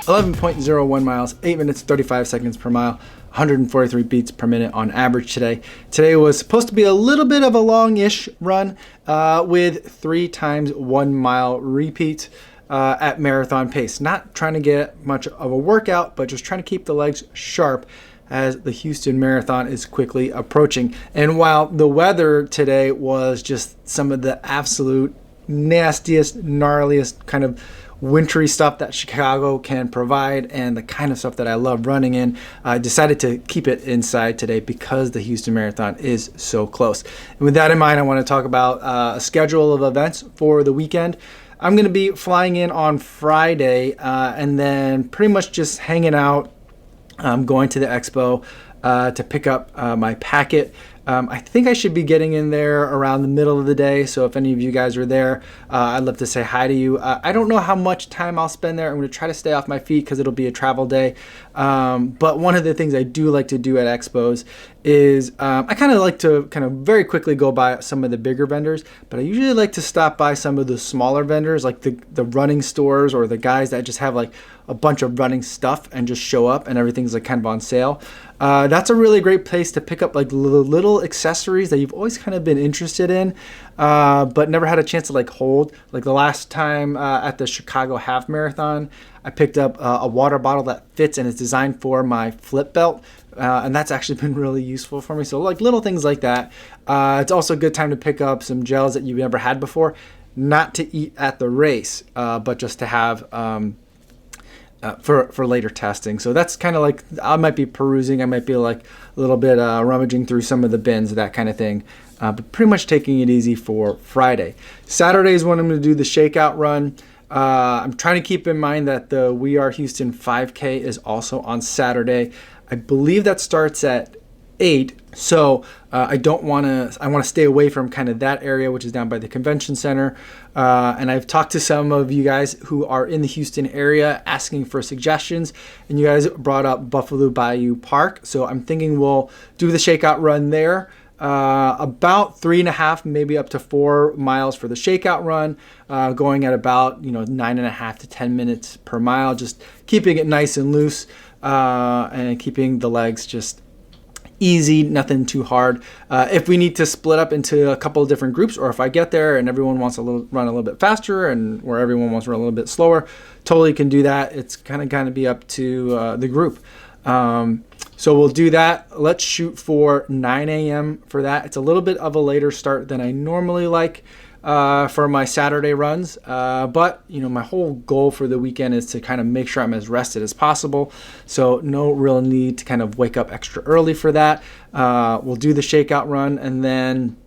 11.01 miles, 8 minutes, 35 seconds per mile, 143 beats per minute on average today. Today was supposed to be a little bit of a long-ish run with 3 times 1 mile repeats at marathon pace. Not trying to get much of a workout, but just trying to keep the legs sharp as the Houston Marathon is quickly approaching. And while the weather today was just some of the absolute nastiest, gnarliest kind of wintry stuff that Chicago can provide and the kind of stuff that I love running in, I decided to keep it inside today because the Houston Marathon is so close. And with that in mind, I want to talk about a schedule of events for the weekend. I'm going to be flying in on Friday and then pretty much just hanging out. I'm going to the expo to pick up my packet. I think I should be getting in there around the middle of the day, so if any of you guys are there, I'd love to say hi to you. I don't know how much time I'll spend there. I'm going to try to stay off my feet because it'll be a travel day. But one of the things I do like to do at expos is I kind of like to kind of very quickly go by some of the bigger vendors, but I usually like to stop by some of the smaller vendors, like the running stores or the guys that just have like a bunch of running stuff and just show up and everything's like kind of on sale. That's a really great place to pick up like little accessories that you've always kind of been interested in, but never had a chance to like hold. Like the last time at the Chicago Half Marathon, I picked up a water bottle that fits and is designed for my flip belt. And that's actually been really useful for me. So like little things like that. It's also a good time to pick up some gels that you've never had before, not to eat at the race, but just to have for later testing. So that's kind of like, I might be perusing, I might be like a little bit rummaging through some of the bins, that kind of thing. But pretty much taking it easy for Friday. Saturday is when I'm going to do the Shakeout run. I'm trying to keep in mind that the We Are Houston 5K is also on Saturday. I believe that starts at 8. So I want to stay away from kind of that area, which is down by the convention center. And I've talked to some of you guys who are in the Houston area asking for suggestions, and you guys brought up Buffalo Bayou Park. So I'm thinking we'll do the Shakeout run there. About 3.5, maybe up to 4 miles for the Shakeout run, going at about 9.5 to 10 minutes per mile, just keeping it nice and loose and keeping the legs just easy, nothing too hard. If we need to split up into a couple of different groups, or if I get there and everyone wants to run a little bit faster and where everyone wants to run a little bit slower, totally can do that. It's kind of be up to the group. So we'll do that. Let's shoot for 9 a.m. for that. It's a little bit of a later start than I normally like for my Saturday runs. But, my whole goal for the weekend is to kind of make sure I'm as rested as possible. So no real need to kind of wake up extra early for that. We'll do the Shakeout run, and then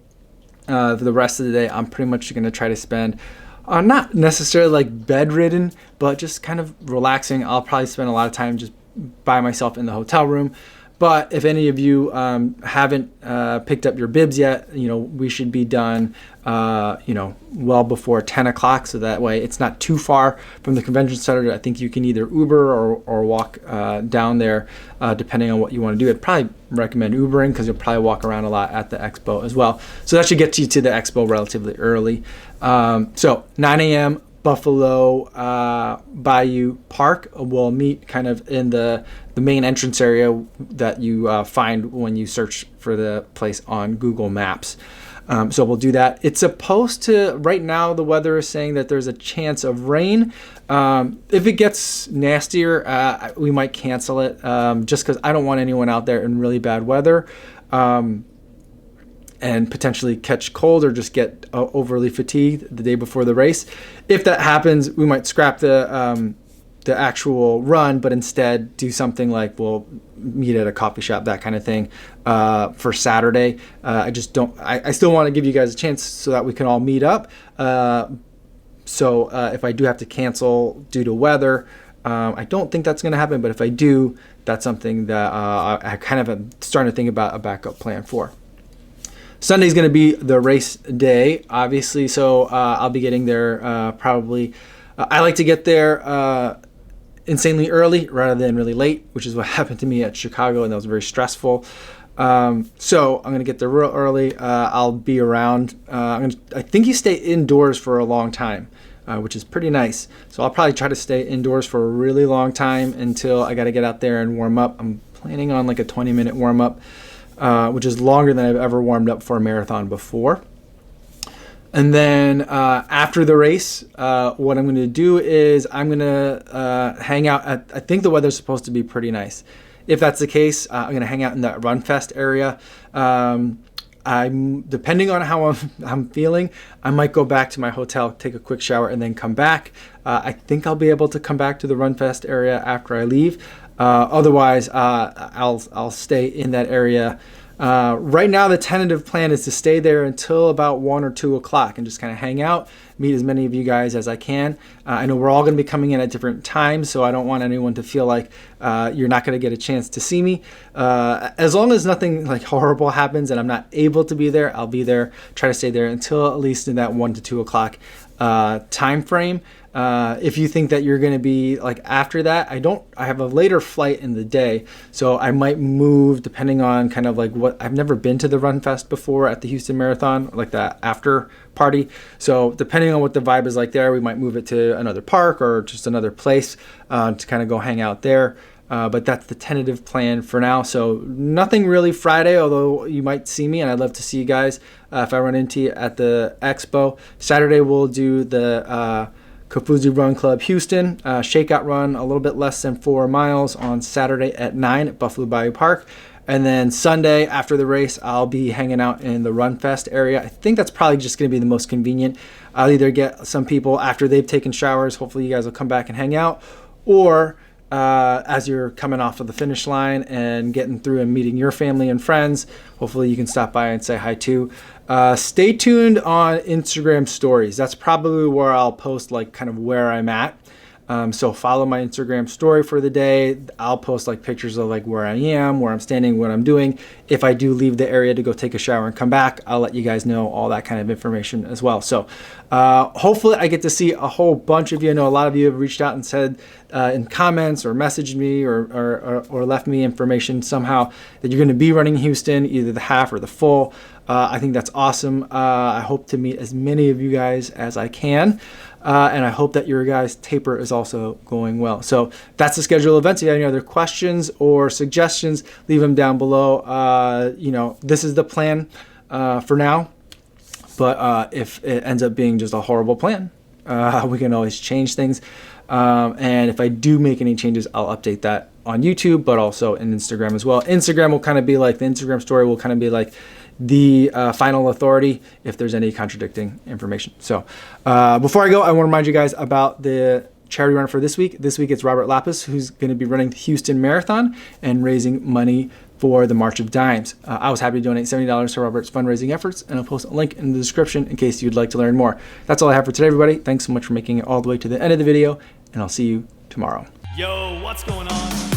for the rest of the day, I'm pretty much going to try to spend not necessarily like bedridden, but just kind of relaxing. I'll probably spend a lot of time just by myself in the hotel room. But if any of you haven't picked up your bibs yet, we should be done, well before 10 o'clock. So that way it's not too far from the convention center. I think you can either Uber or walk down there, depending on what you want to do. I'd probably recommend Ubering because you'll probably walk around a lot at the expo as well. So that should get you to the expo relatively early. So 9 a.m. Buffalo Bayou Park. We'll meet kind of in the main entrance area that you find when you search for the place on Google Maps. So we'll do that. It's supposed to, right now the weather is saying that there's a chance of rain. If it gets nastier, we might cancel it just because I don't want anyone out there in really bad weather. And potentially catch cold or just get overly fatigued the day before the race. If that happens, we might scrap the actual run, but instead do something like we'll meet at a coffee shop, that kind of thing, for Saturday. I still want to give you guys a chance so that we can all meet up. So if I do have to cancel due to weather, I don't think that's going to happen, but if I do, that's something that I kind of am starting to think about a backup plan for. Sunday's going to be the race day, obviously, so I'll be getting there probably. I like to get there insanely early rather than really late, which is what happened to me at Chicago, and that was very stressful. So I'm going to get there real early. I'll be around. I think you stay indoors for a long time. which is pretty nice. So I'll probably try to stay indoors for a really long time until I got to get out there and warm up. I'm planning on like a 20-minute warm up, which is longer than I've ever warmed up for a marathon before. And then after the race, what I'm going to do is I'm going to hang out at, I think the weather's supposed to be pretty nice. If that's the case, I'm going to hang out in that RunFest area. I'm depending on how I'm feeling, I might go back to my hotel, take a quick shower, and then come back. I think I'll be able to come back to the RunFest area after I leave. Otherwise, I'll stay in that area. Right now, the tentative plan is to stay there until about 1 or 2 o'clock and just kind of hang out, meet as many of you guys as I can. I know we're all going to be coming in at different times, so I don't want anyone to feel like you're not going to get a chance to see me. As long as nothing like horrible happens and I'm not able to be there, I'll be there. Try to stay there until at least in that 1 to 2 o'clock time frame. If you think that you're going to be like after that, I have a later flight in the day, so I might move depending on kind of like what. I've never been to the RunFest before at the Houston Marathon, like the after party. So depending on what the vibe is like there, we might move it to another park or just another place to kind of go hang out there. But that's the tentative plan for now. So nothing really Friday, although you might see me, and I'd love to see you guys if I run into you at the expo. Saturday we'll do the Kofuzi Run Club Houston Shakeout run, a little bit less than 4 miles on Saturday at 9 at Buffalo Bayou Park. And then Sunday after the race, I'll be hanging out in the RunFest area. I think that's probably just going to be the most convenient. I'll either get some people after they've taken showers, hopefully you guys will come back and hang out, or as you're coming off of the finish line and getting through and meeting your family and friends, hopefully you can stop by and say hi too. Stay tuned on Instagram stories. That's probably where I'll post like kind of where I'm at. So follow my Instagram story for the day. I'll post like pictures of like where I am, where I'm standing, what I'm doing. If I do leave the area to go take a shower and come back, I'll let you guys know all that kind of information as well. So hopefully I get to see a whole bunch of you. I know a lot of you have reached out and said in comments or messaged me or left me information somehow that you're going to be running Houston, either the half or the full. I think that's awesome. I hope to meet as many of you guys as I can. And I hope that your guys' taper is also going well. So that's the schedule of events. If you have any other questions or suggestions, leave them down below. This is the plan for now. But if it ends up being just a horrible plan, we can always change things. And if I do make any changes, I'll update that on YouTube, but also in Instagram as well. Instagram will kind of be like, the Instagram story will kind of be like the final authority if there's any contradicting information. So before I go, I want to remind you guys about the charity run for this week. This week it's Robert Lapus, who's going to be running the Houston Marathon and raising money for the March of Dimes. I was happy to donate $70 to Robert's fundraising efforts, and I'll post a link in the description in case you'd like to learn more. That's all I have for today, everybody. Thanks so much for making it all the way to the end of the video, and I'll see you tomorrow. Yo, what's going on?